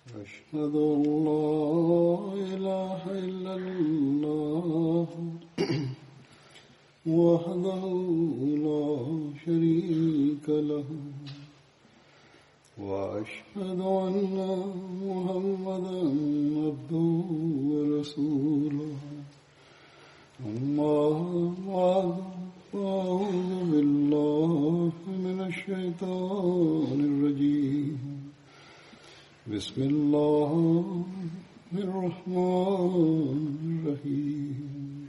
أشهد أن لا إله إلا الله وحده لا شريك له وأشهد أن محمدا عبده ورسوله أما بعد فأعوذ بالله من الشيطان الرجيم بسم الله الرحمن الرحيم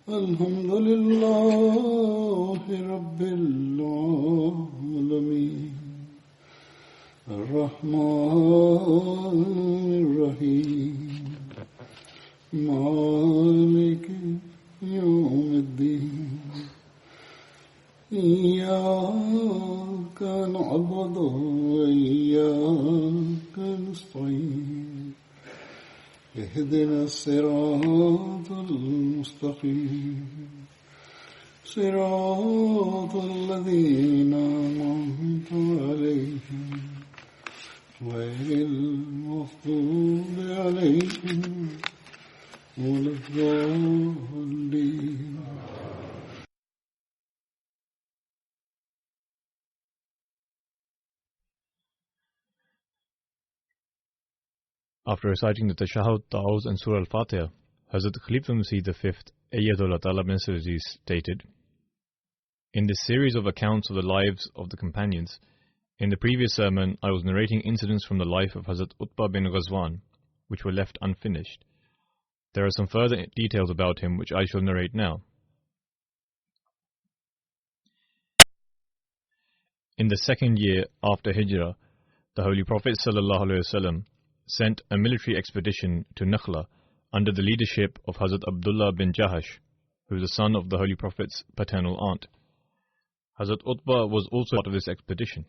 الحمد لله رب العالمين الرحمن الرحيم مالك يوم الدين إياك نعبد وإياك نستعين اهدنا الصراط المستقيم صراط الذين أنعمت عليهم غير المغضوب عليهم ولا الضالين. After reciting the Tashahhud, Ta'awuz and Surah Al-Fatiha, Hazrat Khalifa Masih V, Ayyadullah Ta'ala bin Aziz stated, in this series of accounts of the lives of the companions, in the previous sermon I was narrating incidents from the life of Hazrat Utbah bin Ghazwan, which were left unfinished. There are some further details about him which I shall narrate now. In the second year after Hijrah, the Holy Prophet ﷺ sent a military expedition to Nakhla under the leadership of Hazrat Abdullah bin Jahash, who is the son of the Holy Prophet's paternal aunt. Hazrat Utbah was also part of this expedition.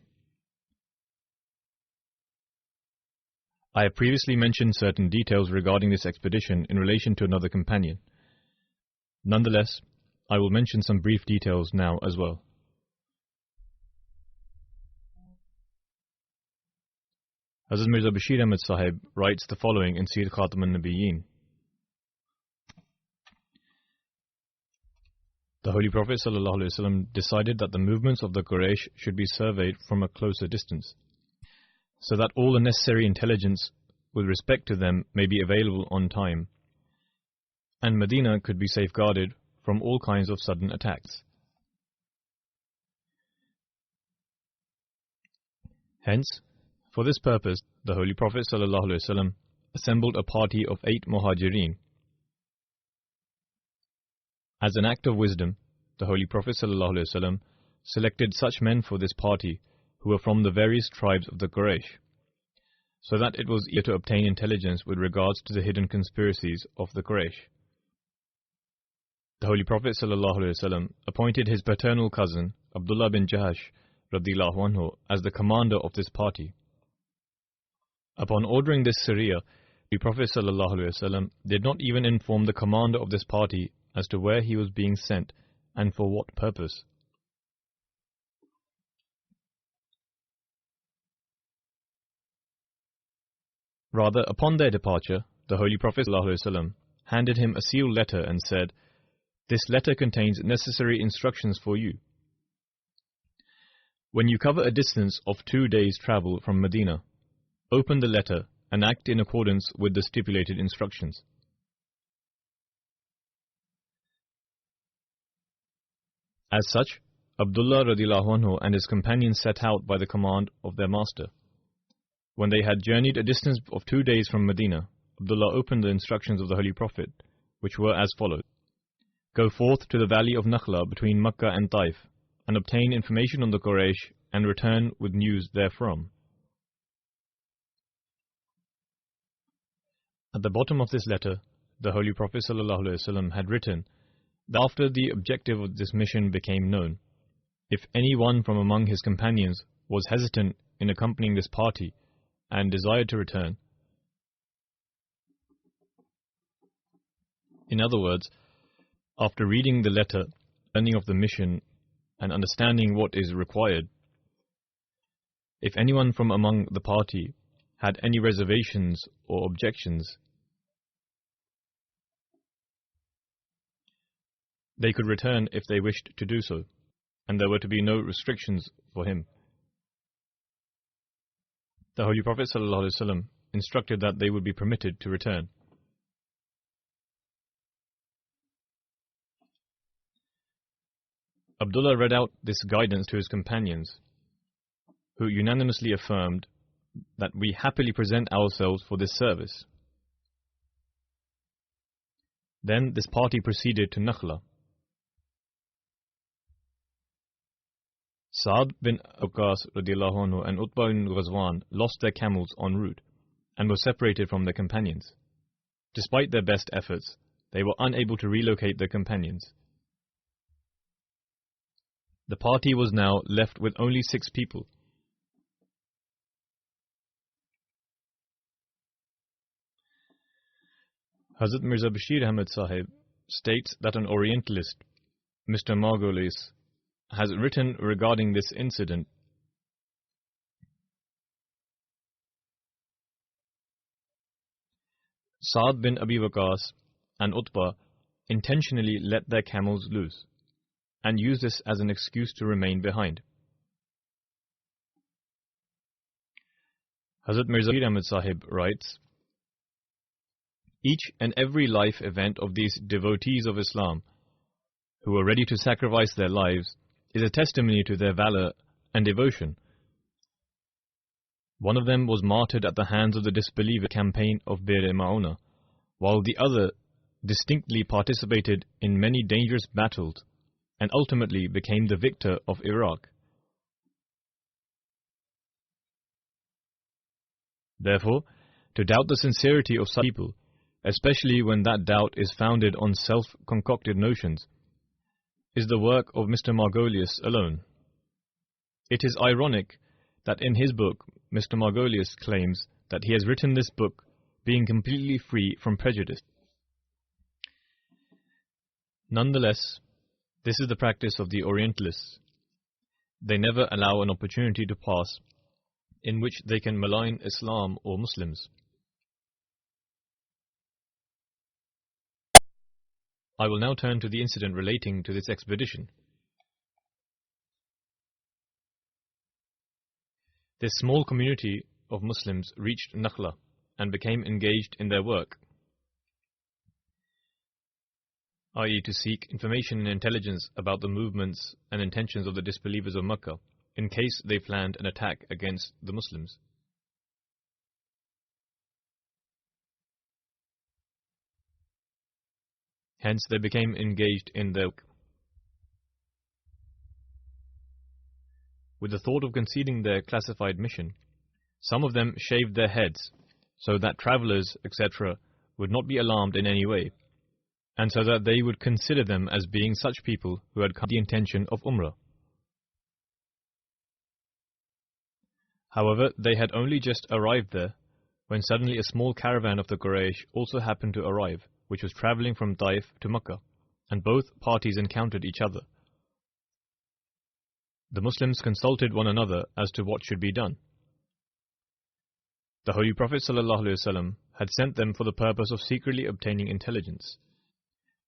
I have previously mentioned certain details regarding this expedition in relation to another companion. Nonetheless, I will mention some brief details now as well. Hazrat Mirza Bashir Ahmad Sahib writes the following in Sir Khatam al-Nabiyyin. The Holy Prophet ﷺ decided that the movements of the Quraysh should be surveyed from a closer distance, so that all the necessary intelligence with respect to them may be available on time, and Medina could be safeguarded from all kinds of sudden attacks. Hence, for this purpose, the Holy Prophet ﷺ assembled a party of 8 Muhajirin. As an act of wisdom, the Holy Prophet ﷺ selected such men for this party who were from the various tribes of the Quraysh, so that it was easier to obtain intelligence with regards to the hidden conspiracies of the Quraysh. The Holy Prophet ﷺ appointed his paternal cousin, Abdullah bin Jahash radhiyallahu anhu, as the commander of this party. Upon ordering this Sariya, the Prophet ﷺ did not even inform the commander of this party as to where he was being sent and for what purpose. Rather, upon their departure, the Holy Prophet ﷺ handed him a sealed letter and said, "This letter contains necessary instructions for you. When you cover a distance of 2 days' travel from Medina, open the letter and act in accordance with the stipulated instructions." As such, Abdullah radhiyallahu anhu and his companions set out by the command of their master. When they had journeyed a distance of 2 days from Medina, Abdullah opened the instructions of the Holy Prophet, which were as follows: Go forth to the valley of Nakhla between Makkah and Taif, and obtain information on the Quraysh, and return with news therefrom. At the bottom of this letter, the Holy Prophet ﷺ had written that after the objective of this mission became known, if any one from among his companions was hesitant in accompanying this party and desired to return, in other words, after reading the letter, learning of the mission, and understanding what is required, if anyone from among the party had any reservations or objections, they could return if they wished to do so, and there were to be no restrictions for him. The Holy Prophet ﷺ instructed that they would be permitted to return. Abdullah read out this guidance to his companions, who unanimously affirmed that we happily present ourselves for this service. Then this party proceeded to Nakhla. Sa'd bin Waqqas radiallahu anhu and Utbah bin Ghazwan lost their camels en route and were separated from their companions. Despite their best efforts, they were unable to relocate their companions. The party was now left with only 6 people. Hazrat Mirza Bashir Ahmad Sahib states that an Orientalist, Mr. Margolis, has written regarding this incident. Sa'd bin Abi Waqqas and Utbah intentionally let their camels loose and used this as an excuse to remain behind. Hazrat Mirza Bashir Ahmad Sahib writes, each and every life event of these devotees of Islam who were ready to sacrifice their lives is a testimony to their valor and devotion. One of them was martyred at the hands of the disbeliever campaign of Bir Ma'una, while the other distinctly participated in many dangerous battles and ultimately became the victor of Iraq. Therefore, to doubt the sincerity of such people, especially when that doubt is founded on self-concocted notions, is the work of Mr. Margolius alone. It is ironic that in his book, Mr. Margolius claims that he has written this book being completely free from prejudice. Nonetheless, this is the practice of the Orientalists. They never allow an opportunity to pass in which they can malign Islam or Muslims. I will now turn to the incident relating to this expedition. This small community of Muslims reached Nakhla and became engaged in their work, i.e. to seek information and intelligence about the movements and intentions of the disbelievers of Makkah in case they planned an attack against the Muslims. Hence, they became engaged in their work. With the thought of concealing their classified mission, some of them shaved their heads so that travellers, etc., would not be alarmed in any way, and so that they would consider them as being such people who had come with the intention of Umrah. However, they had only just arrived there when suddenly a small caravan of the Quraysh also happened to arrive, which was travelling from Taif to Makkah, and both parties encountered each other. The Muslims consulted one another as to what should be done. The Holy Prophet ﷺ had sent them for the purpose of secretly obtaining intelligence,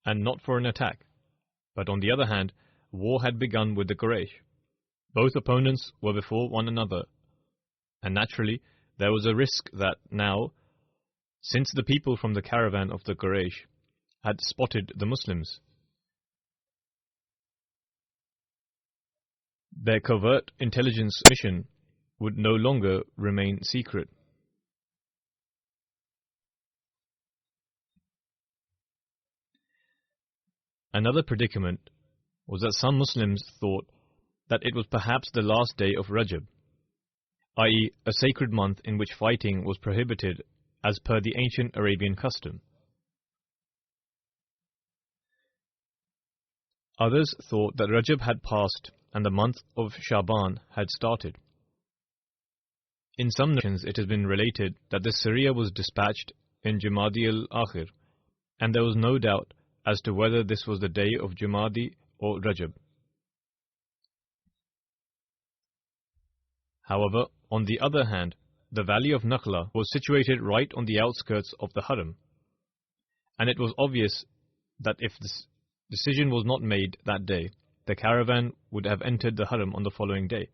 and not for an attack. But on the other hand, war had begun with the Quraysh. Both opponents were before one another, and naturally there was a risk that now, since the people from the caravan of the Quraysh had spotted the Muslims, their covert intelligence mission would no longer remain secret. Another predicament was that some Muslims thought that it was perhaps the last day of Rajab, i.e. a sacred month in which fighting was prohibited as per the ancient Arabian custom. Others thought that Rajab had passed and the month of Shaban had started. In some narrations it has been related that the Syria was dispatched in Jumadi al-Akhir, and there was no doubt as to whether this was the day of Jumadi or Rajab. However, on the other hand, the valley of Nakhla was situated right on the outskirts of the Haram, and it was obvious that if this decision was not made that day, the caravan would have entered the Haram on the following day,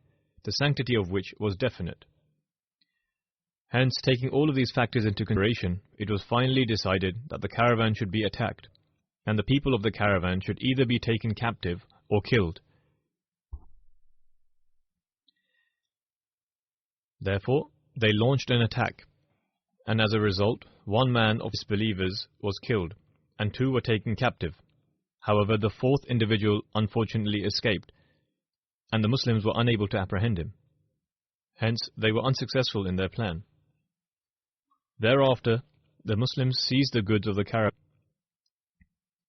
the sanctity of which was definite. Hence, taking all of these factors into consideration, it was finally decided that the caravan should be attacked, and the people of the caravan should either be taken captive or killed. Therefore, they launched an attack, and as a result, one man of disbelievers was killed, and 2 were taken captive. However, the 4th individual unfortunately escaped, and the Muslims were unable to apprehend him. Hence, they were unsuccessful in their plan. Thereafter, the Muslims seized the goods of the caravan.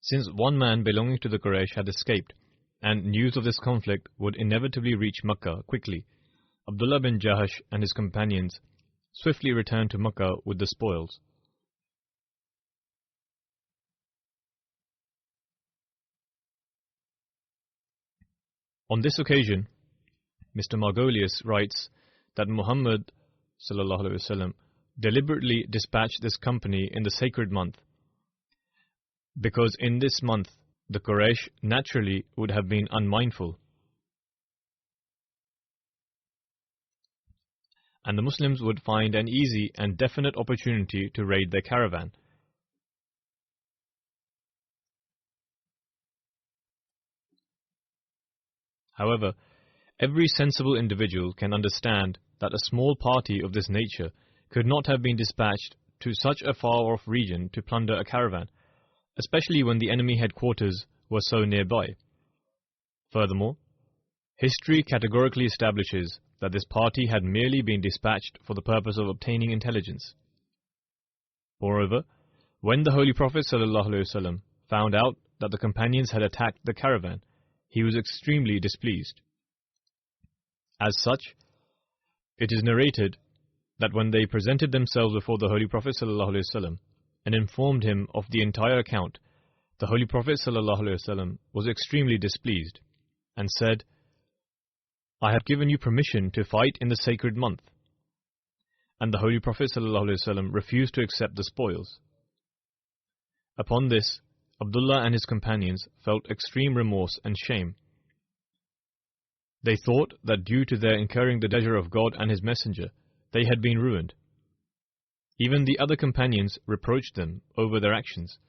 Since one man belonging to the Quraysh had escaped, and news of this conflict would inevitably reach Makkah quickly, Abdullah bin Jahash and his companions swiftly returned to Makkah with the spoils. On this occasion, Mr. Margolius writes that Muhammad ﷺ deliberately dispatched this company in the sacred month, because in this month the Quraysh naturally would have been unmindful, and the Muslims would find an easy and definite opportunity to raid their caravan. However, every sensible individual can understand that a small party of this nature could not have been dispatched to such a far-off region to plunder a caravan, especially when the enemy headquarters were so nearby. Furthermore, history categorically establishes that this party had merely been dispatched for the purpose of obtaining intelligence. Moreover, when the Holy Prophet ﷺ found out that the companions had attacked the caravan, he was extremely displeased. As such, it is narrated that when they presented themselves before the Holy Prophet ﷺ and informed him of the entire account, the Holy Prophet ﷺ was extremely displeased and said, "I have given you permission to fight in the sacred month." And the Holy Prophet ﷺ refused to accept the spoils. Upon this, Abdullah and his companions felt extreme remorse and shame. They thought that due to their incurring the displeasure of God and His Messenger, they had been ruined. Even the other companions reproached them over their actions.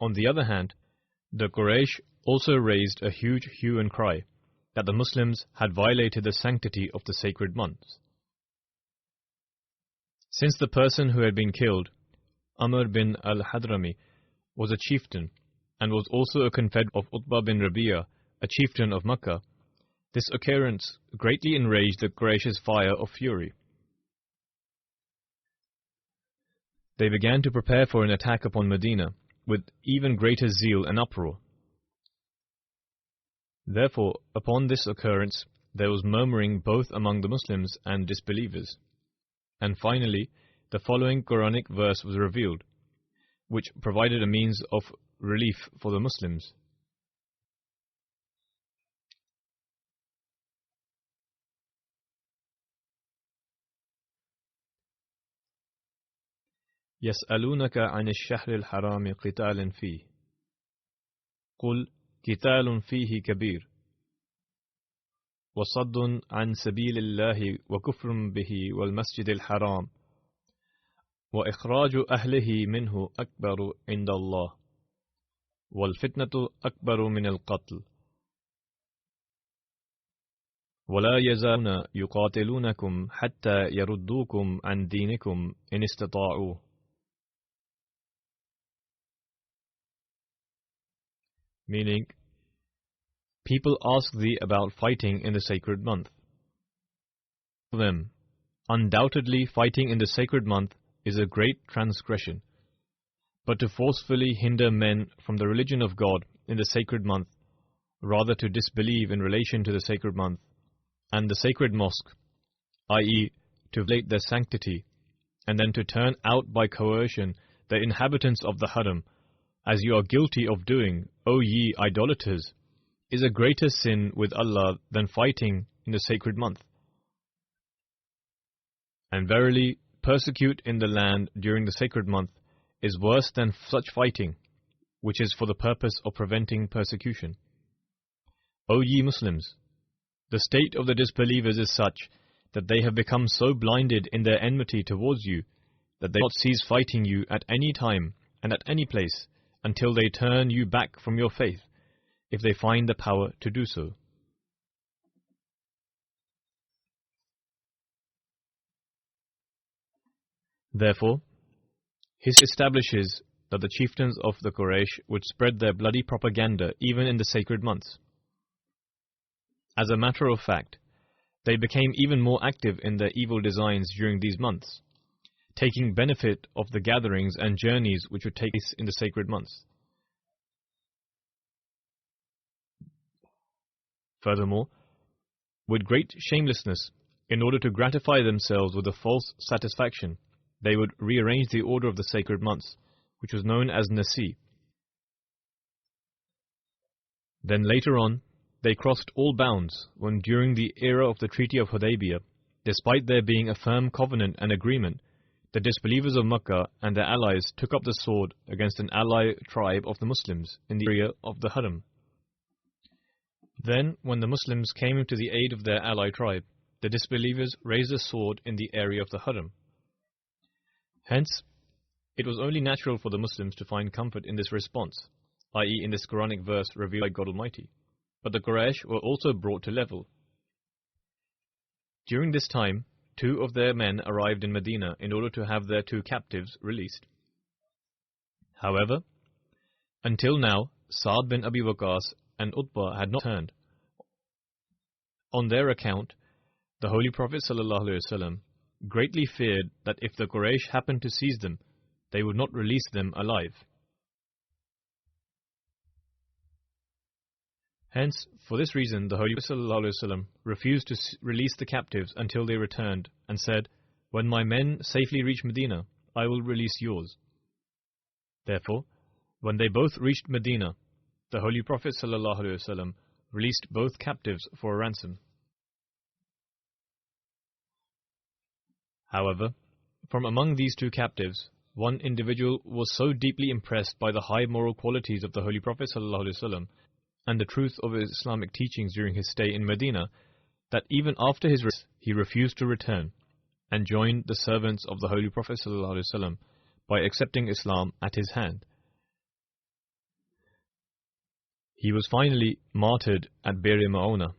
On the other hand, the Quraysh also raised a huge hue and cry that the Muslims had violated the sanctity of the sacred months. Since the person who had been killed, Amr bin al-Hadrami, was a chieftain and was also a confederate of Utbah bin Rabi'ah, a chieftain of Makkah, this occurrence greatly enraged the Quraysh's fire of fury. They began to prepare for an attack upon Medina with even greater zeal and uproar. Therefore, upon this occurrence, there was murmuring both among the Muslims and disbelievers. And finally, the following Quranic verse was revealed, which provided a means of relief for the Muslims. يَسْأَلُونَكَ عَنِ الشَّهْرِ الْحَرَامِ قِتَالٍ فِيهِ قُلْ قِتَالٌ فِيهِ كَبِيرٌ وَصَدٌّ عَنْ سَبِيلِ اللَّهِ وَكُفْرٌ بِهِ وَالْمَسْجِدِ الْحَرَامِ وَإِخْرَاجُ أَهْلِهِ مِنْهُ أَكْبَرُ عِنْدَ اللَّهِ وَالْفِتْنَةُ أَكْبَرُ مِنَ الْقَتْلِ وَلَا يَزَالُونَ يُقَاتِلُونَكُمْ حَتَّى يَرُدُّوكُمْ عَنْ دِينِكُمْ إِنِ اسْتَطَاعُوا. Meaning, people ask thee about fighting in the sacred month. For them, undoubtedly fighting in the sacred month is a great transgression. But to forcefully hinder men from the religion of God in the sacred month, rather to disbelieve in relation to the sacred month and the sacred mosque, i.e., to violate their sanctity, and then to turn out by coercion the inhabitants of the Haram, as you are guilty of doing, O ye idolaters, is a greater sin with Allah than fighting in the sacred month. And verily, persecute in the land during the sacred month is worse than such fighting, which is for the purpose of preventing persecution. O ye Muslims, the state of the disbelievers is such that they have become so blinded in their enmity towards you that they will not cease fighting you at any time and at any place until they turn you back from your faith, if they find the power to do so. Therefore, history establishes that the chieftains of the Quraysh would spread their bloody propaganda even in the sacred months. As a matter of fact, they became even more active in their evil designs during these months, taking benefit of the gatherings and journeys which would take place in the sacred months. Furthermore, with great shamelessness, in order to gratify themselves with a false satisfaction, they would rearrange the order of the sacred months, which was known as Nasi. Then later on, they crossed all bounds when during the era of the Treaty of Hudaybiyah, despite there being a firm covenant and agreement, the disbelievers of Makkah and their allies took up the sword against an ally tribe of the Muslims in the area of the Haram. Then, when the Muslims came to the aid of their ally tribe, the disbelievers raised the sword in the area of the Haram. Hence, it was only natural for the Muslims to find comfort in this response, i.e. in this Quranic verse revealed by God Almighty. But the Quraysh were also brought to level. During this time, 2 of their men arrived in Medina in order to have their 2 captives released. However, until now, Sa'd bin Abi Waqqas and Utbah had not returned. On their account, the Holy Prophet ﷺ greatly feared that if the Quraysh happened to seize them, they would not release them alive. Hence, for this reason, the Holy Prophet ﷺ refused to release the captives until they returned, and said, "When my men safely reach Medina, I will release yours." Therefore, when they both reached Medina, the Holy Prophet ﷺ released both captives for a ransom. However, from among these 2 captives, one individual was so deeply impressed by the high moral qualities of the Holy Prophet ﷺ and the truth of his Islamic teachings during his stay in Medina, that even after his release, he refused to return and joined the servants of the Holy Prophet ﷺ by accepting Islam at his hand. He was finally martyred at Bir Ma'una.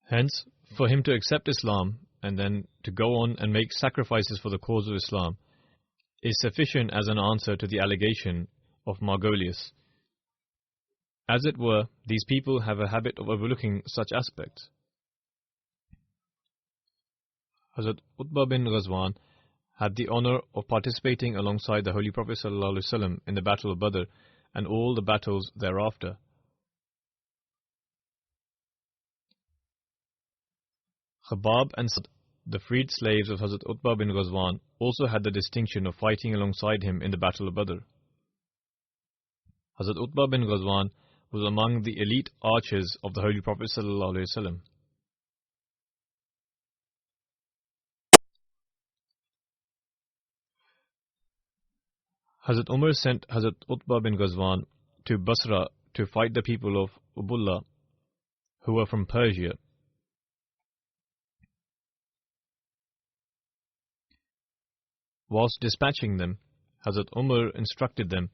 Hence, for him to accept Islam and then to go on and make sacrifices for the cause of Islam is sufficient as an answer to the allegation of Margolius. As it were, these people have a habit of overlooking such aspects. Hazrat Utbah bin Ghazwan had the honor of participating alongside the Holy Prophet ﷺ in the Battle of Badr and all the battles thereafter. Khabab and Sa'd, the freed slaves of Hazrat Utbah bin Ghazwan, also had the distinction of fighting alongside him in the Battle of Badr. Hazrat Utbah bin Ghazwan was among the elite archers of the Holy Prophet ﷺ. Hazrat Umar sent Hazrat Utbah bin Ghazwan to Basra to fight the people of Ubullah, who were from Persia. Whilst dispatching them, Hazrat Umar instructed them,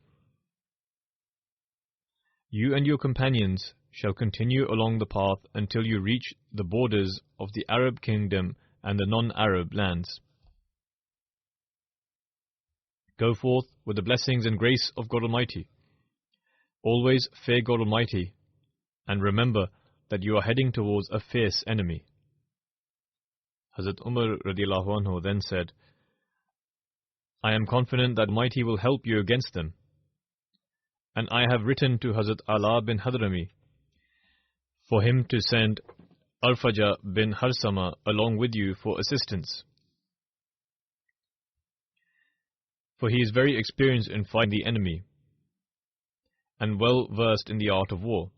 "You and your companions shall continue along the path until you reach the borders of the Arab kingdom and the non-Arab lands. Go forth with the blessings and grace of God Almighty. Always fear God Almighty, and remember that you are heading towards a fierce enemy." Hazrat Umar radiallahu anhu then said, "I am confident that Almighty will help you against them. And I have written to Hazrat Ala bin Hadrami for him to send Arfaja bin Harsama along with you for assistance. for he is very experienced in fighting the enemy and well versed in the art of war.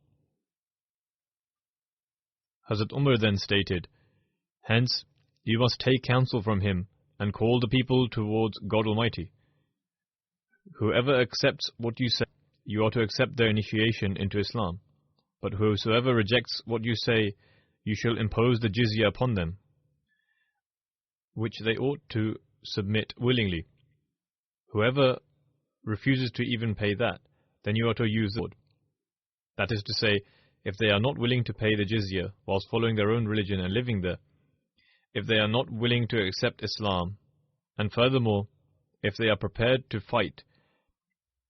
Hazrat Umar then stated, hence, you must take counsel from him and call the people towards God Almighty. Whoever accepts what you say, you are to accept their initiation into Islam. But whosoever rejects what you say, you shall impose the jizya upon them, which they ought to submit willingly. Whoever refuses to even pay that, then you are to use the sword. That is to say, if they are not willing to pay the jizya whilst following their own religion and living there, if they are not willing to accept Islam, and furthermore, if they are prepared to fight,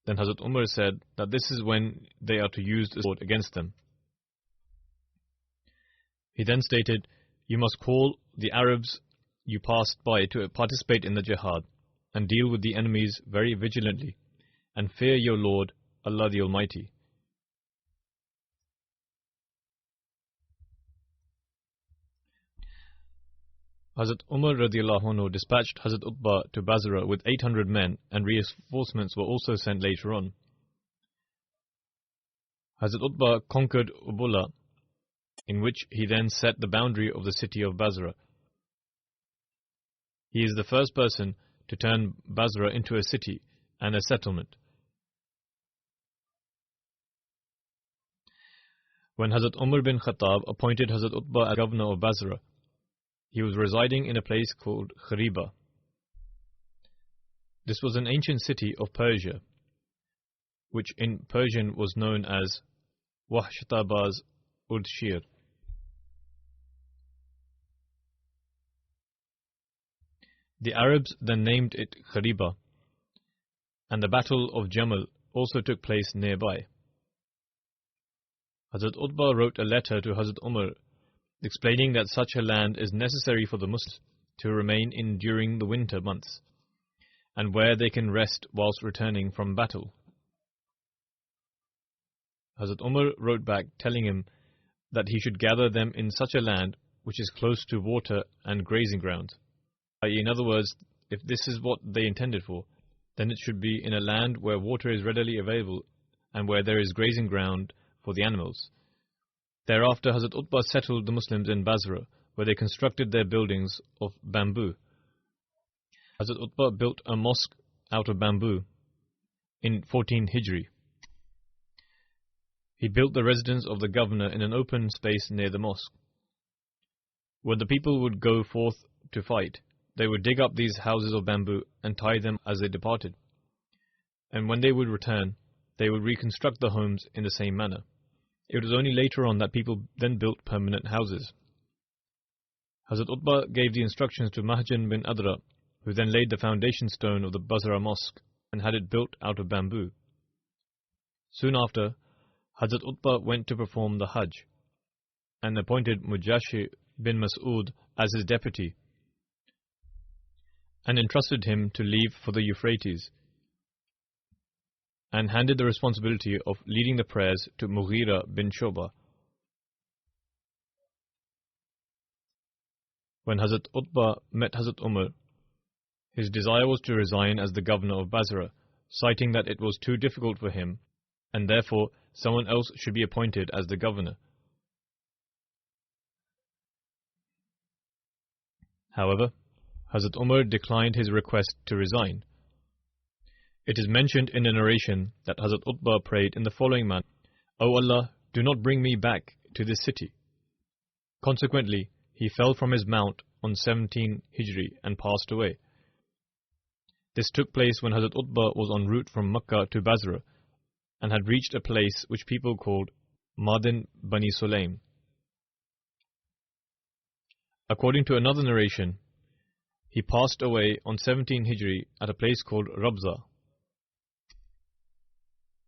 then Hazrat Umar said that this is when they are to use the sword against them. He then stated, you must call the Arabs you passed by to participate in the jihad and deal with the enemies very vigilantly and fear your Lord, Allah the Almighty. Hazrat Umar radiallahu anhu dispatched Hazrat Utbah to Basra with 800 men, and reinforcements were also sent later on. Hazrat Utbah conquered Ubullah, in which he then set the boundary of the city of Basra. He is the first person to turn Basra into a city and a settlement. When Hazrat Umar bin Khattab appointed Hazrat Utbah as governor of Basra, he was residing in a place called Khariba. This was an ancient city of Persia, which in Persian was known as Wahshatabaz Udshir. The Arabs then named it Khariba, and the Battle of Jamal also took place nearby. Hazrat Utbah wrote a letter to Hazrat Umar explaining that such a land is necessary for the Muslims to remain in during the winter months, and where they can rest whilst returning from battle. Hazrat Umar wrote back telling him that he should gather them in such a land which is close to water and grazing grounds. In other words, if this is what they intended for, then it should be in a land where water is readily available and where there is grazing ground for the animals. Thereafter, Hazrat Utbah settled the Muslims in Basra, where they constructed their buildings of bamboo. Hazrat Utbah built a mosque out of bamboo in 14 Hijri. He built the residence of the governor in an open space near the mosque. When the people would go forth to fight, they would dig up these houses of bamboo and tie them as they departed. And when they would return, they would reconstruct the homes in the same manner. It was only later on that people then built permanent houses. Hazrat Utbah gave the instructions to Mahjan bin Adra, who then laid the foundation stone of the Basra mosque and had it built out of bamboo. Soon after, Hazrat Utbah went to perform the Hajj and appointed Mujashi bin Mas'ud as his deputy and entrusted him to leave for the Euphrates, and handed the responsibility of leading the prayers to Mughira bin Shoba. When Hazrat Utbah met Hazrat Umar, his desire was to resign as the governor of Basra, citing that it was too difficult for him, and therefore someone else should be appointed as the governor. However, Hazrat Umar declined his request to resign. It is mentioned in a narration that Hazrat Utbah prayed in the following manner: O Allah, do not bring me back to this city. Consequently, he fell from his mount on 17 Hijri and passed away. This took place when Hazrat Utbah was en route from Makkah to Basra and had reached a place which people called Madin Bani Sulaim. According to another narration, he passed away on 17 Hijri at a place called Rabza.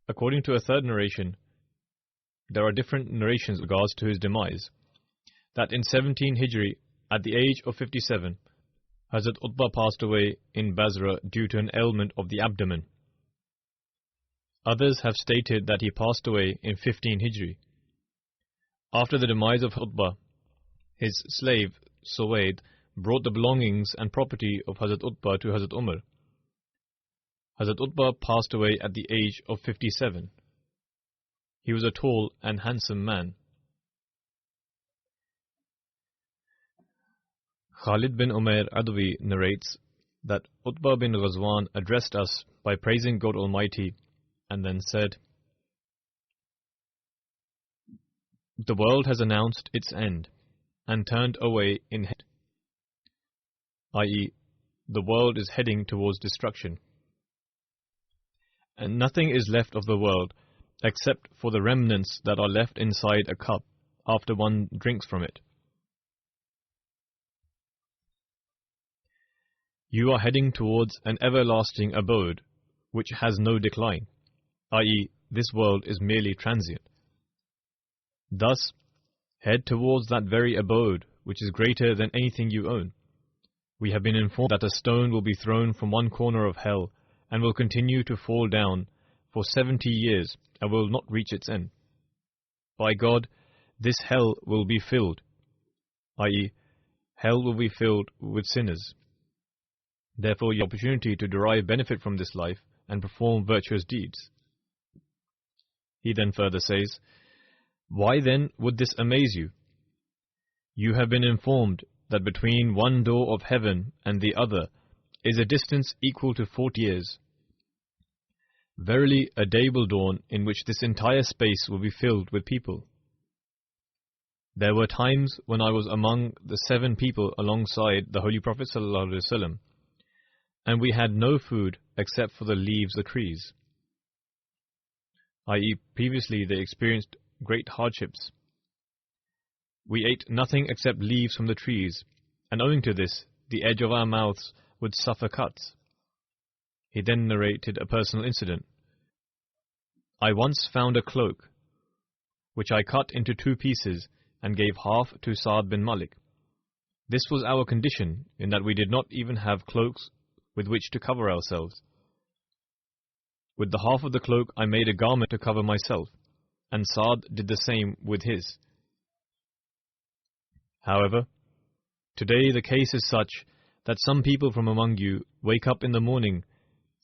According to a third narration, there are different narrations with regards to his demise, that in 17 Hijri, at the age of 57, Hazrat Utbah passed away in Basra due to an ailment of the abdomen. Others have stated that he passed away in 15 Hijri. After the demise of Utbah, his slave, Suwaid, brought the belongings and property of Hazrat Utbah to Hazrat Umar. Hazrat Utbah passed away at the age of 57. He was a tall and handsome man. Khalid bin Umair Adwi narrates that Utbah bin Ghazwan addressed us by praising God Almighty and then said, "The world has announced its end and turned away in head," i.e., the world is heading towards destruction. And nothing is left of the world except for the remnants that are left inside a cup after one drinks from it. You are heading towards an everlasting abode which has no decline, i.e., this world is merely transient. Thus, head towards that very abode which is greater than anything you own. We have been informed that a stone will be thrown from one corner of hell and will continue to fall down for 70 years and will not reach its end. By God, this hell will be filled, i.e., hell will be filled with sinners. Therefore, your opportunity to derive benefit from this life and perform virtuous deeds. He then further says, "Why then would this amaze you? You have been informed that between one door of heaven and the other is a distance equal to 40 years. Verily, a day will dawn in which this entire space will be filled with people. There were times when I was among the 7 people alongside the Holy Prophet ﷺ, and we had no food except for the leaves of trees," i.e., previously they experienced great hardships. We ate nothing except leaves from the trees, and owing to this, the edge of our mouths would suffer cuts. He then narrated a personal incident. "I once found a cloak, which I cut into 2 pieces and gave half to Saad bin Malik. This was our condition, in that we did not even have cloaks with which to cover ourselves. With the half of the cloak I made a garment to cover myself, and Saad did the same with his. However, today the case is such that some people from among you wake up in the morning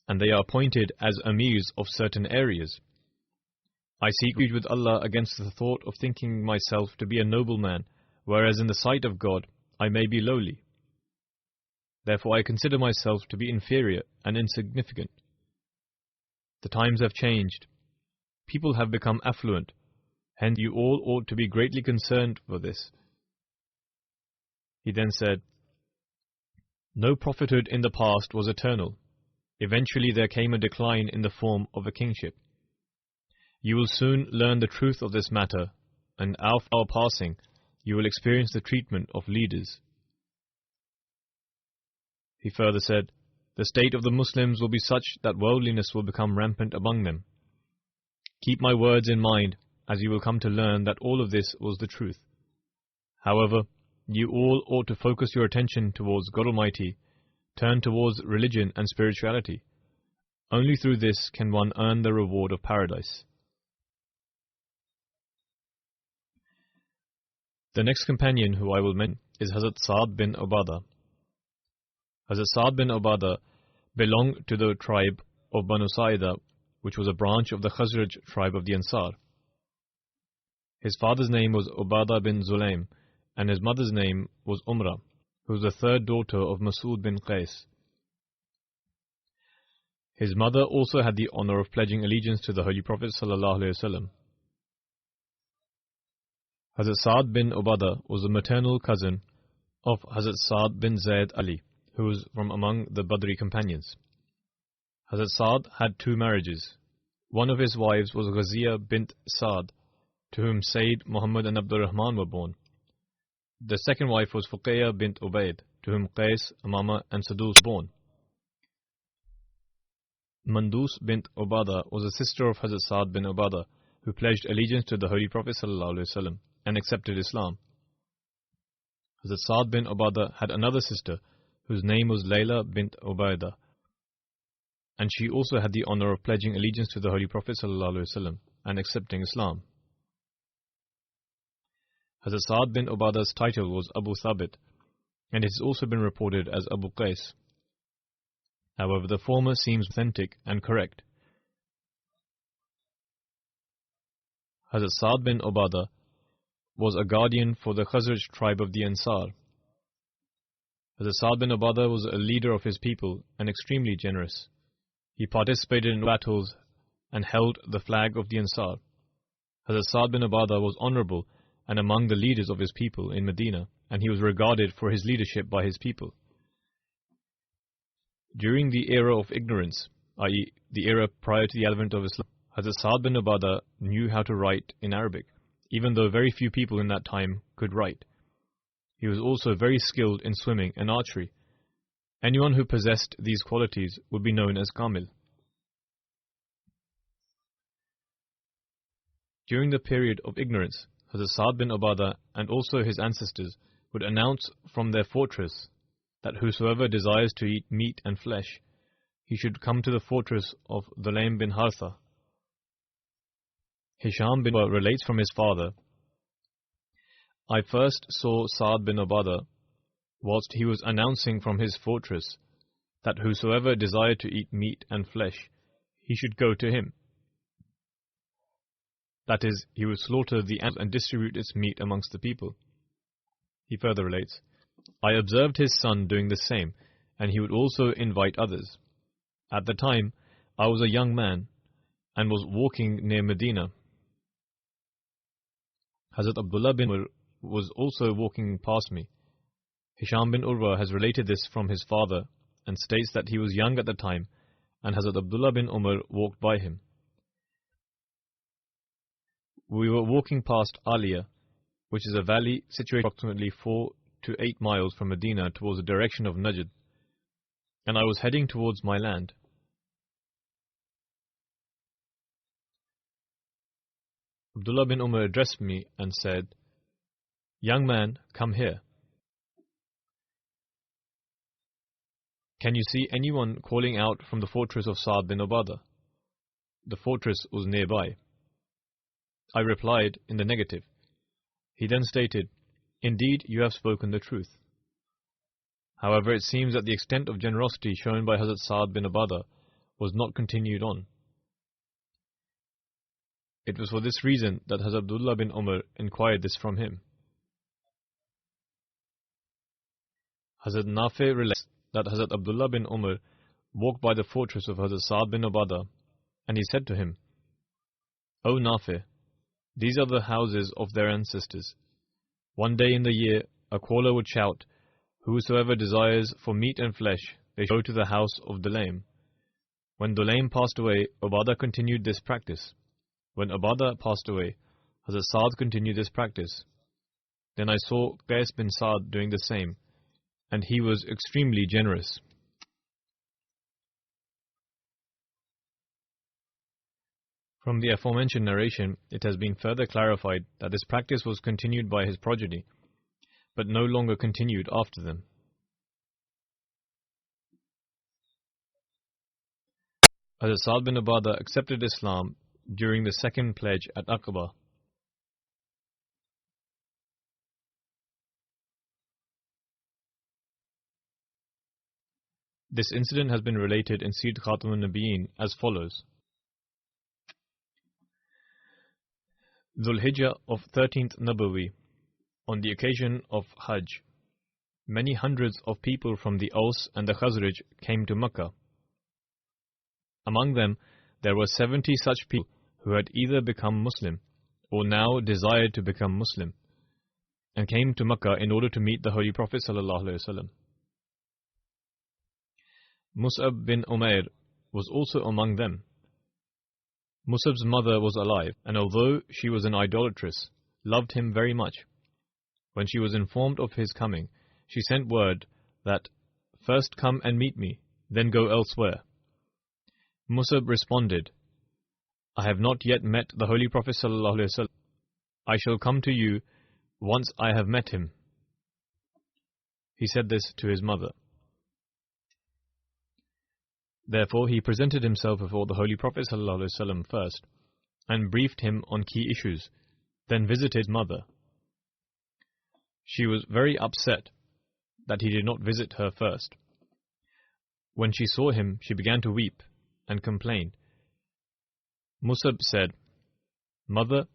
and they are appointed as amirs of certain areas. I seek refuge with Allah against the thought of thinking myself to be a noble man, whereas in the sight of God I may be lowly. Therefore I consider myself to be inferior and insignificant. The times have changed. People have become affluent. Hence you all ought to be greatly concerned for this." He then said, "No prophethood in the past was eternal. Eventually there came a decline in the form of a kingship. You will soon learn the truth of this matter, and after our passing, you will experience the treatment of leaders." He further said, "The state of the Muslims will be such that worldliness will become rampant among them. Keep my words in mind, as you will come to learn that all of this was the truth. However, you all ought to focus your attention towards God Almighty, turn towards religion and spirituality. Only through this can one earn the reward of paradise." The next companion who I will mention is Hazrat Saad bin Ubadah. Hazrat Saad bin Ubadah belonged to the tribe of Banu Sa'idah, which was a branch of the Khazraj tribe of the Ansar. His father's name was Ubadah bin Zulaim, and his mother's name was Umrah, who was the 3rd daughter of Mas'ud bin Qais. His mother also had the honor of pledging allegiance to the Holy Prophet ﷺ. Hazrat Saad bin Ubadah was the maternal cousin of Hazrat Saad bin Zayd Ali, who was from among the Badri companions. Hazrat Saad had 2 marriages. One of his wives was Ghaziyah bint Saad, to whom Sayyid Muhammad and Abdul Rahman were born. The second wife was Fuqayya bint Ubaid, to whom Qais, Amama and Sadus were born. Mandus bint Ubadah was a sister of Hazrat Saad bin Ubadah, who pledged allegiance to the Holy Prophet ﷺ and accepted Islam. Hazrat Saad bin Ubadah had another sister, whose name was Layla bint Ubaidah, and she also had the honor of pledging allegiance to the Holy Prophet ﷺ and accepting Islam. Hazrat Saad bin Ubadah's title was Abu Thabit, and it has also been reported as Abu Qais. However, the former seems authentic and correct. Hazrat Sa'd bin Ubadah was a guardian for the Khazraj tribe of the Ansar. Hazrat Sa'd bin Ubadah was a leader of his people and extremely generous. He participated in battles and held the flag of the Ansar. Hazrat Sa'd bin Ubadah was honorable and among the leaders of his people in Medina, and he was regarded for his leadership by his people. During the era of ignorance, i.e., the era prior to the advent of Islam, Hazrat Sa'd bin Ubadah knew how to write in Arabic, even though very few people in that time could write. He was also very skilled in swimming and archery. Anyone who possessed these qualities would be known as Kamil. During the period of ignorance, Hazrat Sa'd bin Ubadah and also his ancestors would announce from their fortress that whosoever desires to eat meat and flesh, he should come to the fortress of Dulaym bin Hartha. Hisham bin Urwa relates from his father, I first saw Sa'd bin Ubadah whilst he was announcing from his fortress that whosoever desired to eat meat and flesh, he should go to him. That is, he would slaughter the animal and distribute its meat amongst the people. He further relates, I observed his son doing the same, and he would also invite others. At the time, I was a young man and was walking near Medina. Hazrat Abdullah bin Umar was also walking past me. Hisham bin Urwa has related this from his father and states that he was young at the time, and Hazrat Abdullah bin Umar walked by him. We were walking past Aliyah, which is a valley situated approximately 4 to 8 miles from Medina towards the direction of Najd, and I was heading towards my land. Abdullah bin Umar addressed me and said, Young man, come here. Can you see anyone calling out from the fortress of Sa'd bin Ubadah? The fortress was nearby. I replied in the negative. He then stated, Indeed, you have spoken the truth. However, it seems that the extent of generosity shown by Hazrat Sa'd bin Ubadah was not continued on. It was for this reason that Hazrat Abdullah bin Umar inquired this from him. Hazrat Nafi relates that Hazrat Abdullah bin Umar walked by the fortress of Hazrat Sa'd bin Ubadah, and he said to him, O Nafi, these are the houses of their ancestors. One day in the year, a caller would shout, Whosoever desires for meat and flesh, they should go to the house of Dulaym. When Dulaym passed away, Ubadah continued this practice. When Ubadah passed away, Hazrat Sa'd continued this practice. Then I saw Qais bin Sa'd doing the same, and he was extremely generous. From the aforementioned narration, it has been further clarified that this practice was continued by his progeny, but no longer continued after them. Hazrat Sa'd bin Ubadah accepted Islam during the second pledge at Aqaba. This incident has been related in Seerat Khatam al-Nabiyyin as follows. Dhul Hijjah of 13th Nabawi, on the occasion of Hajj, many hundreds of people from the Aus and the Khazraj came to Makkah. Among them, there were 70 such people who had either become Muslim or now desired to become Muslim, and came to Makkah in order to meet the Holy Prophet ﷺ. Mus'ab bin Umair was also among them. Mus'ab's mother was alive, and although she was an idolatress, loved him very much. When she was informed of his coming, she sent word that, First come and meet me, then go elsewhere. Mus'ab responded, I have not yet met the Holy Prophet ﷺ. I shall come to you once I have met him. He said this to his mother. Therefore, he presented himself before the Holy Prophet ﷺ first, and briefed him on key issues, then visited mother. She was very upset that he did not visit her first. When she saw him, she began to weep and complain. Musab said, "Mother,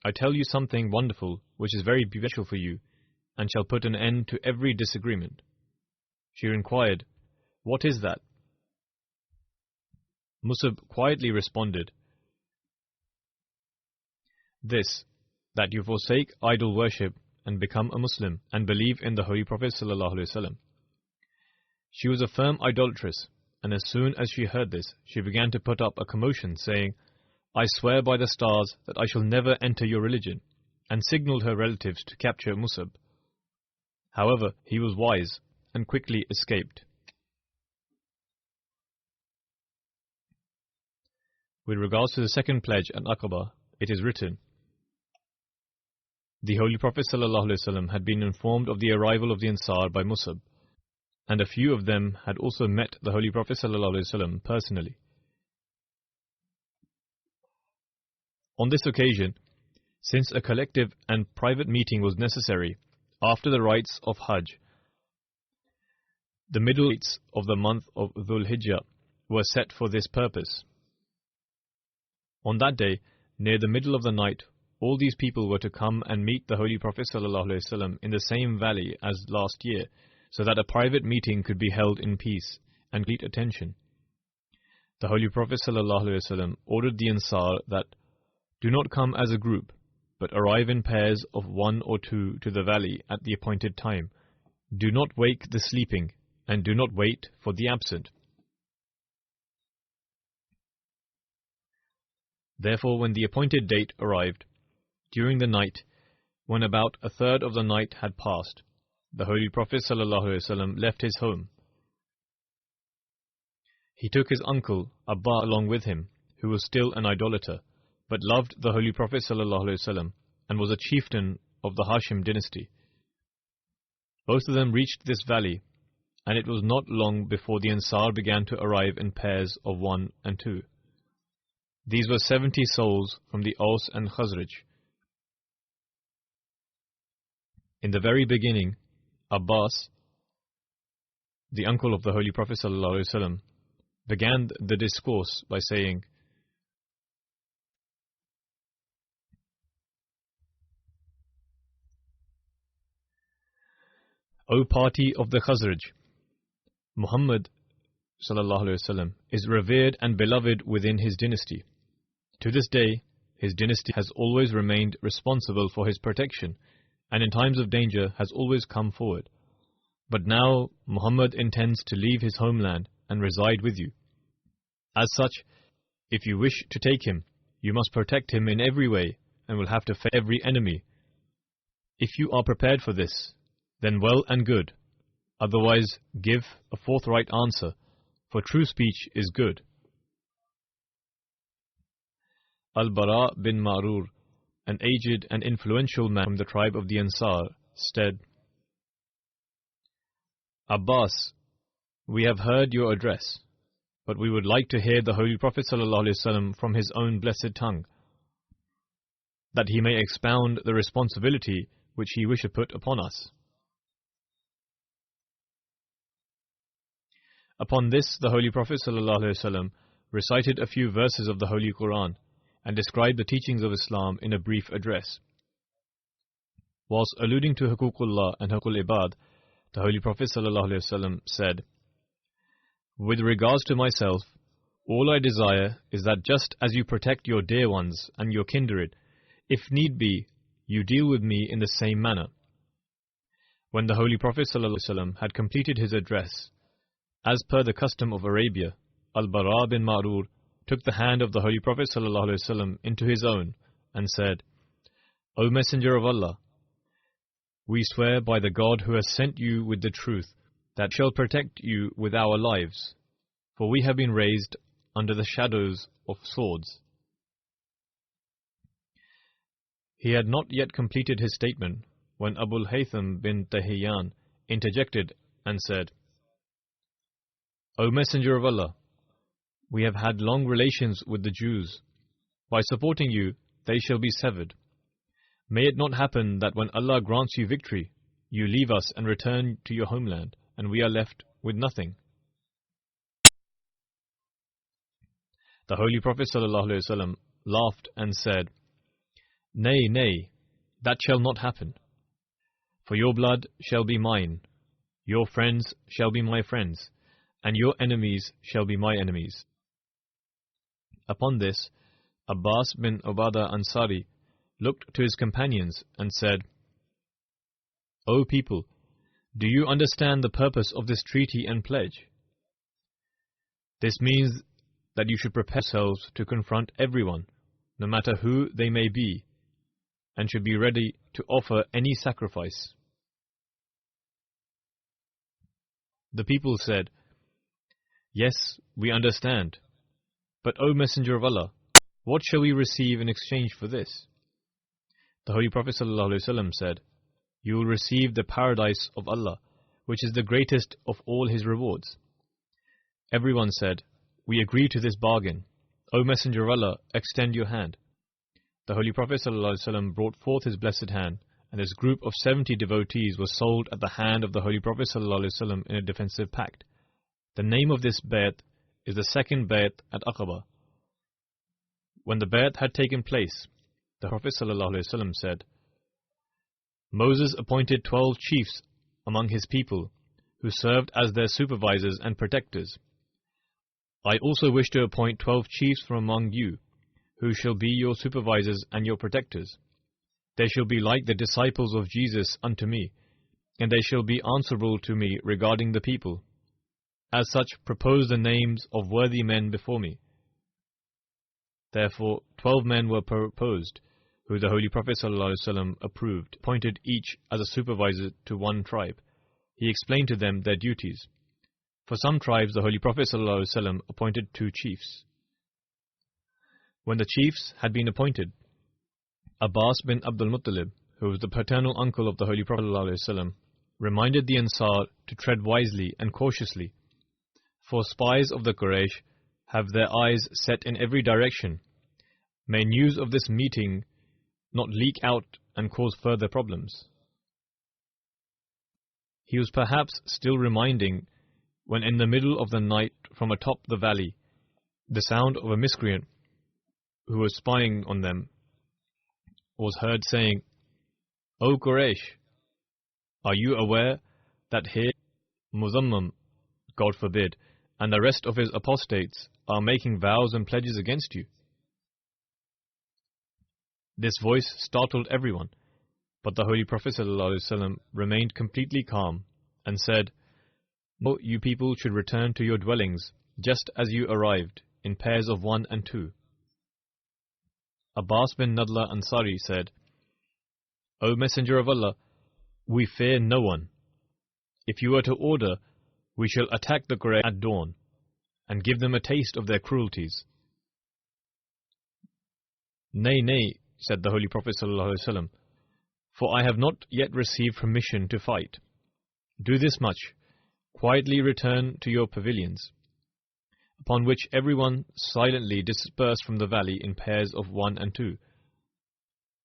I tell you something wonderful which is very beneficial for you and shall put an end to every disagreement." She inquired, "What is that?" Musab quietly responded, "This, that you forsake idol worship and become a Muslim and believe in the Holy Prophet ﷺ." She was a firm idolatress, and as soon as she heard this, she began to put up a commotion, saying, "I swear by the stars that I shall never enter your religion," and signaled her relatives to capture Musab. However, he was wise and quickly escaped. With regards to the second pledge at Aqaba, it is written, "The Holy Prophet ﷺ had been informed of the arrival of the Ansar by Musab, and a few of them had also met the Holy Prophet ﷺ personally. On this occasion, since a collective and private meeting was necessary after the rites of Hajj, the middle dates of the month of Dhul Hijjah were set for this purpose. On that day, near the middle of the night, all these people were to come and meet the Holy Prophet ﷺ in the same valley as last year, so that a private meeting could be held in peace and complete attention. The Holy Prophet ﷺ ordered the Ansar that, "Do not come as a group, but arrive in pairs of 1 or 2 to the valley at the appointed time. Do not wake the sleeping, and do not wait for the absent." Therefore, when the appointed date arrived, during the night, when about a third of the night had passed, the Holy Prophet ﷺ left his home. He took his uncle Abba along with him, who was still an idolater, but loved the Holy Prophet ﷺ and was a chieftain of the Hashim dynasty. Both of them reached this valley, and it was not long before the Ansar began to arrive in pairs of 1 and 2. These were 70 souls from the Aus and Khazraj. In the very beginning, Abbas, the uncle of the Holy Prophet ﷺ, began the discourse by saying, "O party of the Khazraj, Muhammad ﷺ is revered and beloved within his dynasty. To this day, his dynasty has always remained responsible for his protection, and in times of danger has always come forward. But now Muhammad intends to leave his homeland and reside with you. As such, if you wish to take him, you must protect him in every way and will have to face every enemy. If you are prepared for this, then well and good. Otherwise, give a forthright answer, for true speech is good." Al-Bara bin Ma'rur, an aged and influential man from the tribe of the Ansar, said, "Abbas, we have heard your address, but we would like to hear the Holy Prophet ﷺ from his own blessed tongue, that he may expound the responsibility which he wishes to put upon us." Upon this, the Holy Prophet ﷺ recited a few verses of the Holy Quran and described the teachings of Islam in a brief address. Whilst alluding to Huququllah and Huququl Ibad, the Holy Prophet ﷺ said, "With regards to myself, all I desire is that just as you protect your dear ones and your kindred, if need be, you deal with me in the same manner." When the Holy Prophet ﷺ had completed his address, as per the custom of Arabia, Al-Bara bin Ma'rur took the hand of the Holy Prophet ﷺ into his own and said, "O Messenger of Allah, we swear by the God who has sent you with the truth that shall protect you with our lives, for we have been raised under the shadows of swords." He had not yet completed his statement when Abul Haytham bin Tahiyyan interjected and said, "O Messenger of Allah, we have had long relations with the Jews. By supporting you, they shall be severed. May it not happen that when Allah grants you victory, you leave us and return to your homeland, and we are left with nothing." The Holy Prophet ﷺ laughed and said, "Nay, nay, that shall not happen. For your blood shall be mine, your friends shall be my friends, and your enemies shall be my enemies." Upon this, Abbas bin Ubadah Ansari looked to his companions and said, "O people, do you understand the purpose of this treaty and pledge? This means that you should prepare yourselves to confront everyone, no matter who they may be, and should be ready to offer any sacrifice." The people said, "Yes, we understand. But O Messenger of Allah, what shall we receive in exchange for this?" The Holy Prophet ﷺ said, "You will receive the paradise of Allah, which is the greatest of all His rewards." Everyone said, "We agree to this bargain. O Messenger of Allah, extend your hand." The Holy Prophet ﷺ brought forth his blessed hand, and his group of 70 devotees was sold at the hand of the Holy Prophet ﷺ in a defensive pact. The name of this bay'at is the second bay'at at Aqaba. When the bay'at had taken place, the Prophet ﷺ said, "Moses appointed 12 chiefs among his people, who served as their supervisors and protectors. I also wish to appoint 12 chiefs from among you, who shall be your supervisors and your protectors. They shall be like the disciples of Jesus unto me, and they shall be answerable to me regarding the people. As such, propose the names of worthy men before me." Therefore 12 men were proposed, who the Holy Prophet ﷺ approved, appointed each as a supervisor to one tribe. He explained to them their duties. For some tribes, the Holy Prophet ﷺ appointed 2 chiefs. When the chiefs had been appointed, Abbas bin Abdul Muttalib, who was the paternal uncle of the Holy Prophet ﷺ, reminded the Ansar to tread wisely and cautiously, for spies of the Quraysh have their eyes set in every direction. May news of this meeting not leak out and cause further problems. He was perhaps still reminding when in the middle of the night from atop the valley, the sound of a miscreant who was spying on them was heard saying, "O Quraysh, are you aware that here Muzammam, God forbid, and the rest of his apostates are making vows and pledges against you?" This voice startled everyone, but the Holy Prophet ﷺ remained completely calm and said, "No, you people should return to your dwellings just as you arrived, in pairs of 1 and 2. Abbas bin Nadla Ansari said, "O Messenger of Allah, we fear no one. If you were to order, we shall attack the Quraysh at dawn, and give them a taste of their cruelties." "Nay, nay," said the Holy Prophet ﷺ, "for I have not yet received permission to fight. Do this much, quietly return to your pavilions." Upon which everyone silently dispersed from the valley in pairs of 1 and 2.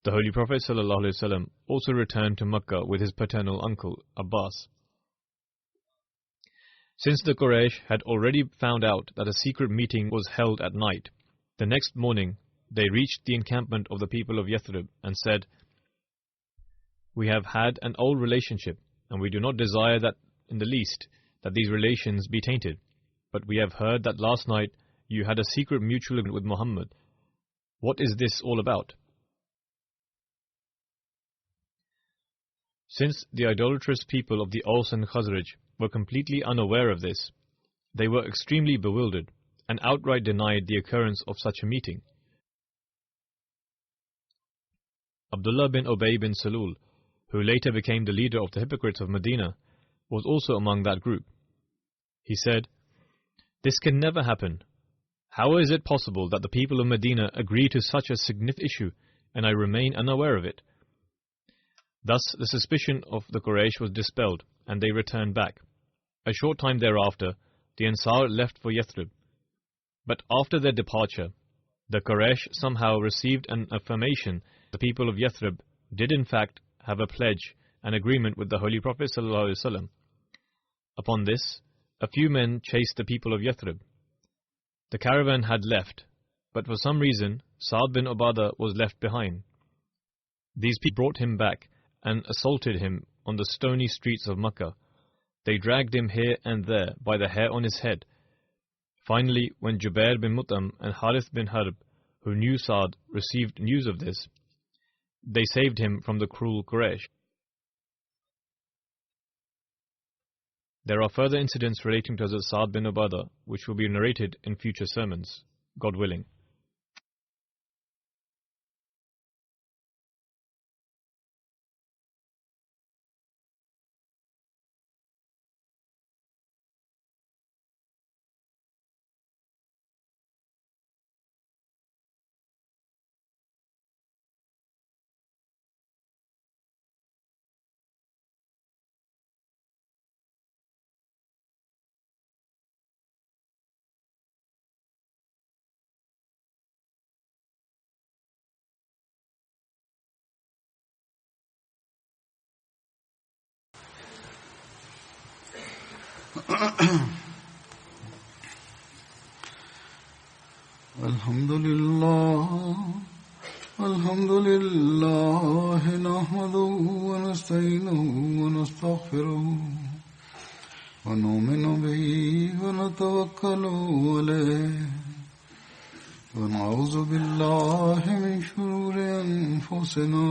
The Holy Prophet ﷺ also returned to Makkah with his paternal uncle, Abbas. Since the Quraysh had already found out that a secret meeting was held at night, the next morning they reached the encampment of the people of Yathrib and said, "We have had an old relationship, and we do not desire that in the least that these relations be tainted. But we have heard that last night you had a secret mutual agreement with Muhammad. What is this all about?" Since the idolatrous people of the Aus and Khazraj were completely unaware of this, they were extremely bewildered and outright denied the occurrence of such a meeting. Abdullah bin Ubay bin Salul, who later became the leader of the hypocrites of Medina, was also among that group. He said, "This can never happen. How is it possible that the people of Medina agree to such a significant issue, and I remain unaware of it?" Thus the suspicion of the Quraysh was dispelled, and they returned back. A short time thereafter, the Ansar left for Yathrib. But after their departure, the Quraysh somehow received an affirmation the people of Yathrib did in fact have a pledge and agreement with the Holy Prophet ﷺ. Upon this, a few men chased the people of Yathrib. The caravan had left, But for some reason, Sa'd bin Ubadah was left behind. These people brought him back and assaulted him on the stony streets of Makkah. They dragged him here and there by the hair on his head. Finally, when Jubair bin Mut'im and Harith bin Harb, who knew Sa'd, received news of this, they saved him from the cruel Quraysh. There are further incidents relating to Hazrat Sa'd bin Ubadah, which will be narrated in future sermons, God willing. الحمد لله نحمده ونستعينه ونستغفره ونؤمن به ونتوكل عليه ونعوذ بالله من شرور أنفسنا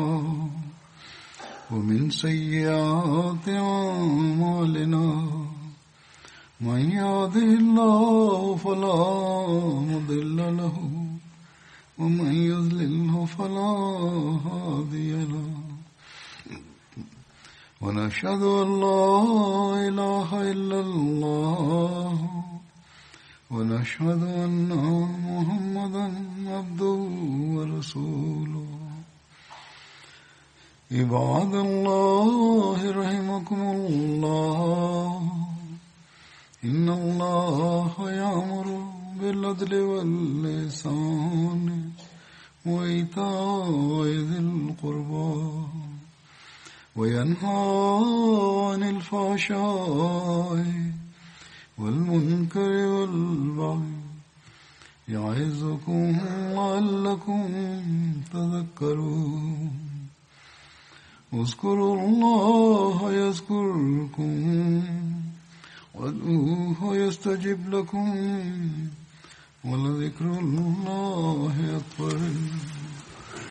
ومن سيئات أعمالنا من يهده الله فلا مضل له ومن يضلله فلا هادي له ونشهد أن لا إله إلا الله ونشهد أن محمدا عبده ورسوله عباد الله رحمكم الله إن الله يأمر بالعدل والإحسان وإيتاء ذي القربى وينهى عن الفحشاء والمنكر والبغي يعظكم لعلكم تذكرون اذكروا الله يذكركم وادعوه يستجب لكم ولذكر الله أكبر